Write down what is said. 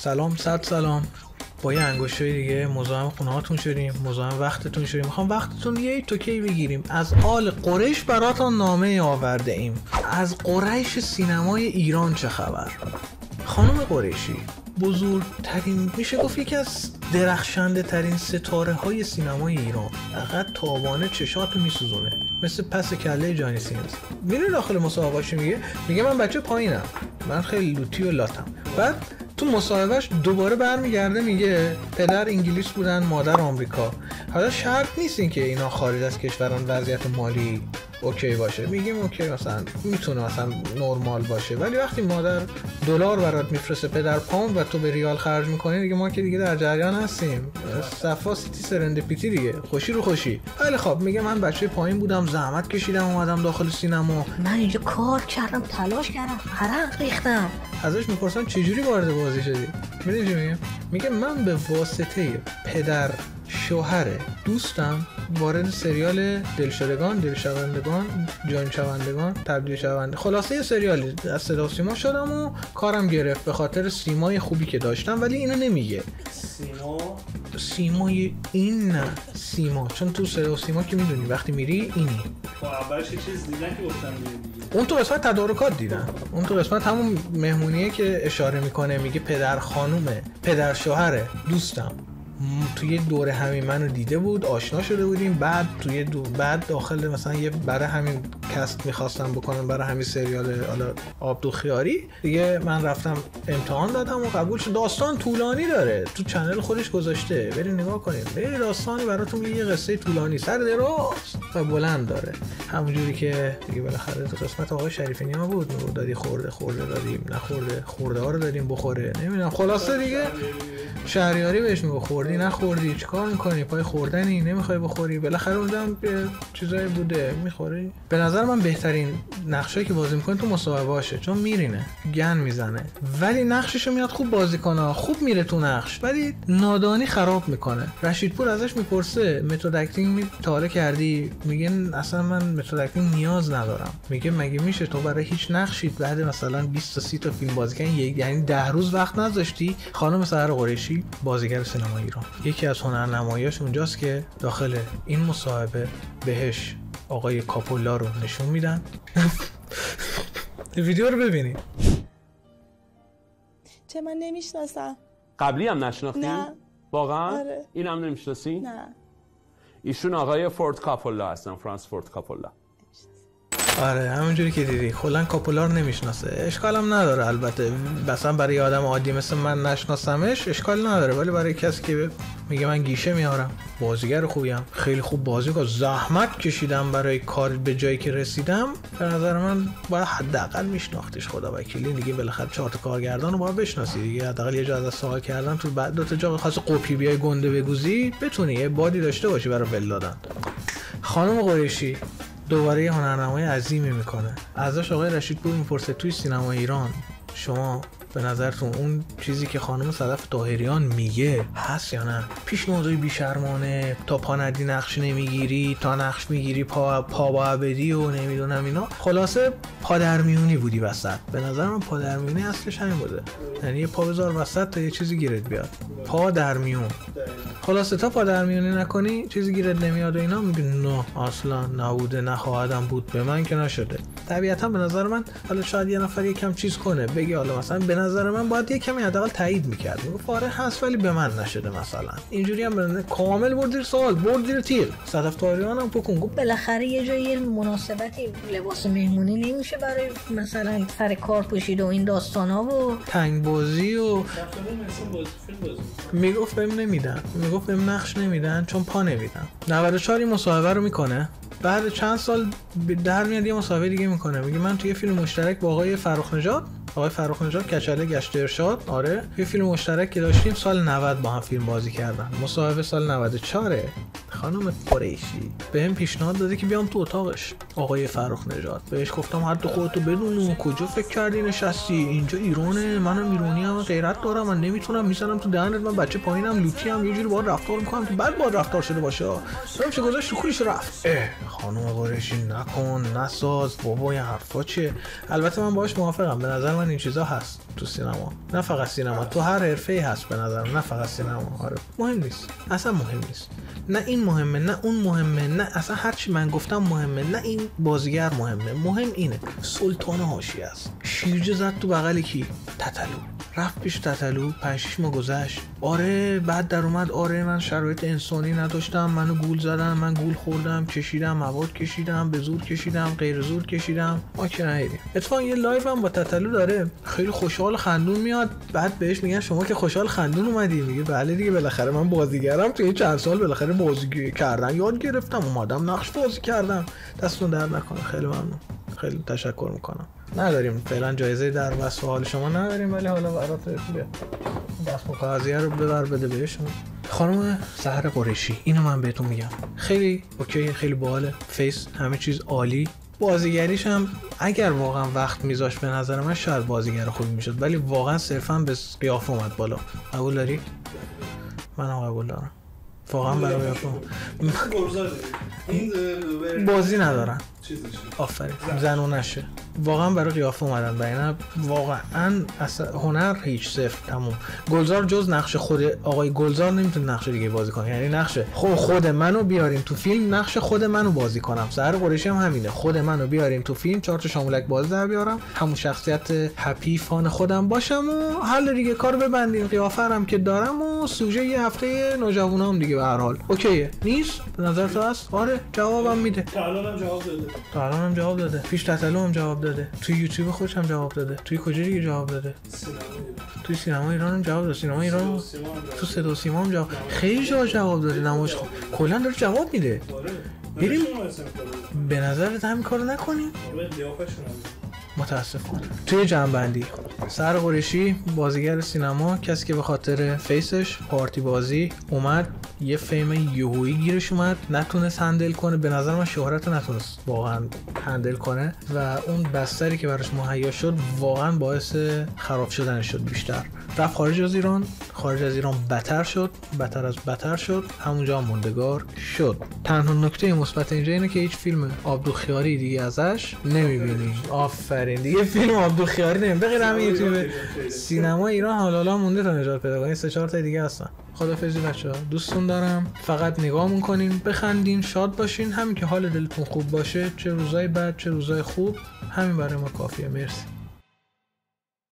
سلام، صد سلام. با یه انگشتای دیگه مزاحم خونه‌هاتون شدیم، مزاحم وقتتون شدیم. میخوام وقتتون یه توکی بگیریم. از آل قریش براتون نامه آورده ایم. از قریش سینمای ایران چه خبر؟ خانم قریشی بزرگترین، میشه گفت یکی از درخشنده ترین ستاره های سینمای ایران. فقط تابانه چشاتو میسوزونه، مثل پس کله جانی سینز. میره داخل مصاحبهش میگه من بچه پایینم، من خیلی لوتی و لاتم. بعد تو مصاحبهش دوباره برمیگرده میگه پدر انگلیس بودن، مادر آمریکا. حالا شرط نیست این که اینا خارج از کشورن وضعیت مالی اوکی باشه، میگیم اوکی، مثلا میتونه مثلا نرمال باشه، ولی وقتی مادر دلار برات میفرسته، پدر پوند و تو به ریال خرج میکنی، دیگه ما که دیگه در جریان هستیم. صفا سیتی سرندپیتی دیگه، خوشی رو خوشی. خیلی خب، میگه من بچه پایین بودم، زحمت کشیدم اومدم داخل سینما، من اینجا کار کردم، تلاش کردم، عرق ریختم. ازش میپرسن چجوری وارد بازی شدی؟ میدونی چی میگه من به واسطه پدر شوهر دوستم وارد سریال دلشدگان، جان شوندگان، تبدیل شونده، خلاصه یه سریالی از صدا و سیما شدم و کارم گرفت به خاطر سیمای خوبی که داشتم. ولی اینو نمیگه. سیمای این نه سیما، چون تو صدا و سیما که میدونی وقتی میری اینی. اولش یه چیز دیدن که گفتم دیگه. اون تو قسمت تدارکات دیدن، اون تو قسمت همون مهمونیه که اشاره میکنه، میگه پدر خانومه، پدر شوهره دوستم توی دوره همین منو دیده بود، آشنا شده بودیم، بعد بعد داخل مثلا یه برای همین کست میخواستم بکنم، برای همین سریال حالا آبدو خیاری دیگه، من رفتم امتحان دادم و قبول شد. داستان طولانی داره، تو چنل خودش گذاشته، برید نگاه کنید. برید داستانی براتون یه قصه طولانی سر دراز و بلند داره، همونجوری که دیگه بالاخره تو قسمت آقای شریفی نیا بود، دادی خورده دادیم، نخورده خورده ها رو دادیم بخوره، نمیدونم. خلاصه دیگه شهریاری بهش میگه خوردی نخوردی چیکار میکنی، پای خوردنی نمیخوای بخوری، بالاخره اونم چیزایی بوده میخوری. به نظر من بهترین نقشایی که بازی میکنه تو مصاحبه باشه، چون میرینه گن میزنه، ولی نقششو میاد خوب بازی کنه، خوب میره تو نقش، ولی نادانی خراب میکنه. رشیدپور ازش میپرسه متد اکتینگ تاره کردی؟ میگه اصلا من متد اکتینگ نیاز ندارم. میگه مگه میشه تو برای هیچ نقشی بعد مثلا 20 تا 30 تا فیلم بازی کردن، یعنی 10 روز وقت نذاشتی؟ خانم سحر قریشی بازیگر سینما ایران، یکی از هنرنماییاش اونجاست که داخل این مصاحبه بهش آقای کاپولا رو نشون میدن. ویدیو رو ببینید. چه من نمیشناسم. قبلی هم نشناختی؟ نه. واقعا؟ آره. این هم نمیشناسی؟ نه. ایشون آقای فورد کاپولا هستن، فرانس فورد کاپولا. آره همونجوری که دیدی، کلا کاپولا رو نمیشناسه. اشکال هم نداره البته، مثلا برای آدم عادی مثل من نشناسمش اشکال نداره، ولی برای کسی که میگه من گیشه میارم، بازیگر خوبیم، خیلی خوب بازی کنم، زحمت کشیدم برای کار به جایی که رسیدم، به نظر من باید حداقل میشناختش. خدا وکیلی دیگه، بالاخره 4 تا کارگردان رو باید بشناسی دیگه، حداقل یه جا از سوال کردن تو بعد 2 تا جا خاص قپی بیای گنده بگوزی، بتونی یه بادی داشته باشی برای ول دادن. خانم قریشی دوباره یه هنرنمای عظیمی میکنه. ازش آقای رشیدپور میپرسه توی سینما ایران شما به نظرتون اون چیزی که خانم صدف طاهریان میگه هست یا نه؟ پیشنهادهای بیشرمانه، تا پا ندی نقش نمیگیری، تا نقش میگیری پا با بدی و نمیدونم اینا. خلاصه پادرمیونی بودی وسط. به نظر من پادرمیونی اصلش همین بوده، یعنی یه پا بذار وسط تا یه چیزی گیرت بیاد. پادرمیون. خلاصه تا پادرمیونی نکنی چیزی گیرت نمیاد و اینا. میگه نه اصلا نبوده، نخواهدم بود، به من که نشده. طبیعتا به نظر من حالا شاید یه نفر یکم چیز کنه، بگی حالا مثلا به نظر من باید یه کمی حداقل تایید می‌کرد، میگه آره هست ولی به من نشده مثلا. اینجوری هم کامل بردیر سوال، بردیر تیر. صدف طاهریان هم بکن گفت بالاخره یه جایی مناسبتی لباس مهمونی نمیشه برای مثلا سر کار پوشید و این داستانا و تنگ بازی و میگفت بهم نمیدن، میگفت بهم نقش نمیدن چون پا نمیدن. 94 این مصاحبه رو میکنه، بعد چند سال در میاد یه مصاحبه دیگه میکنه، میگه من توی یه فیلم مشترک با آقای فرخ نژاد کچله گشت ارشاد، یه فیلم مشترک که داشتیم سال 90 با هم فیلم بازی کردن. مصاحبه سال 94. خانم قریشی بهم پیشنهاد داده که بیام تو اتاقش. آقای فرخ نژاد بهش گفتم حد خودتو بدون، کجا فکر کردی نشستی؟ اینجا ایرانه، منم ایرانی ام، غیرت دارم، من نمیتونم میزنم تو دهنت، من بچه پایینم، لوتی ام، یه جوری باهات رفتار میکنم که بعد باهات رفتار شده باشه. نمیشه گذاشت تو کولش رفت. خانم قریشی نکن، نساز بابا، این حرفا چیه؟ البته من باهاش موافقم، به نظر من این چیزا هست تو سینما، نه فقط سینما، تو هر حرفه‌ای هست به نظر من، نه فقط سینما. آره مهم نیست، اصلا مهم نیست، نه این مهمه نه اون مهمه، نه اصلا هر چی من گفتم مهمه، نه این بازیگر مهمه، مهم اینه سلطان حاشیه است. شیرجه زد تو بغل کی؟ تتلو. رفت پیش تتلو، 5-6 ماه گذشت، آره بعد در اومد، آره من شرایط انسانی نداشتم، منو گول زدن، من گول خوردم، کشیدم، مواد کشیدم، به زور کشیدم، غیر زور کشیدم، ما که ندیدیم. اتفاقا یه لایو هم با تتلو داره، خیلی خوشحال خندون میاد، بعد بهش میگن شما که خوشحال خندون اومدی، میگه بله دیگه، بالاخره من بازیگرم، توی چند سال بالاخره بازی کردن یاد گرفتم، اومدم نقش بازی کردم، دستون درد نکنه، خیلی ممنون، خیلی تشکر میکنم. نداریم فعلا جایزه در و سوال شما نداریم، ولی حالا برات بیا دست مکازیه رو ببر بده بهشون. خانم سحر قریشی، اینو من بهتون میگم، خیلی اوکی، خیلی باحاله، فیس همه چیز عالی، بازیگریش هم اگر واقعا وقت میذاشت به نظر من شاید بازیگر خوبی میشد، ولی واقعا صرفا به قیافه اومد بالا. قبول داری؟ منم قبول دارم، واقعا برای قیافه بازی ندارن، آفرین زنونشه، واقعا برای قیافه اومدن، بینه واقعا اصلا هنر هیچ، صفر، تموم. گلزار جز نقش خود آقای گلزار نمیتونه نقش دیگه بازی کنه، یعنی نقش خود منو بیاریم تو فیلم، نقش خود منو بازی کنم. سحر قریشی هم همینه، خود منو بیاریم تو فیلم، 4 تا شامولک باز در بیارم، همون شخصیت هپی فان خودم باشم و حل دیگه، کارو ببندیم، قیافه هم که دارم و سوژه یه هفته نوجوانام دیگه، به هر حال اوکیه. نیست به نظر تو هست؟ آره جوابم میده، تا الانم جواب داده، تا الانم جواب داده، پیش تتلو هم جواب داده، توی یوتیوب خودش هم جواب داده، توی کجا دیگه جواب داده؟ توی سینما ایران هم جواب داده، سینما ایران، تو صدا و سیما هم جواب، خیلی جا جواب داده، نمایش کلا داره جواب میده. بریم به نظرت همین کارو نکنیم؟ متاسفانه. توی جنبندی، سحر قریشی بازیگر سینما، کسی که به خاطر فیسش پارتی بازی اومد یه فیم یهویی گیرش اومد، نتونست هندل کنه، به نظر من شهرت نتونست واقعا هندل کنه و اون بستری که براش مهیا شد واقعا باعث خراب شدنش شد بیشتر. رفت خارج از ایران، خارج از ایران بدتر شد، بدتر از بدتر شد، همونجا موندگار شد. تنها نکته مثبت اینجا اینه که هیچ فیلم عبدالخیاری دیگه ازش نمیبینیم. آفرین، دیگه فیلم عبدالخیاری نمیبینیم بغیر همین یوتیوب. سینما ایران حالا مونده تا نجات پیدا کنه، 3-4 تا دیگه هستن. خدافظی بچه‌ها، دوستون دارم، فقط نگاهمون کنین، بخندین، شاد باشین، همین که حال دلتون خوب باشه، چه روزای بد چه روزای خوب، همین برای ما کافیه. مرسی.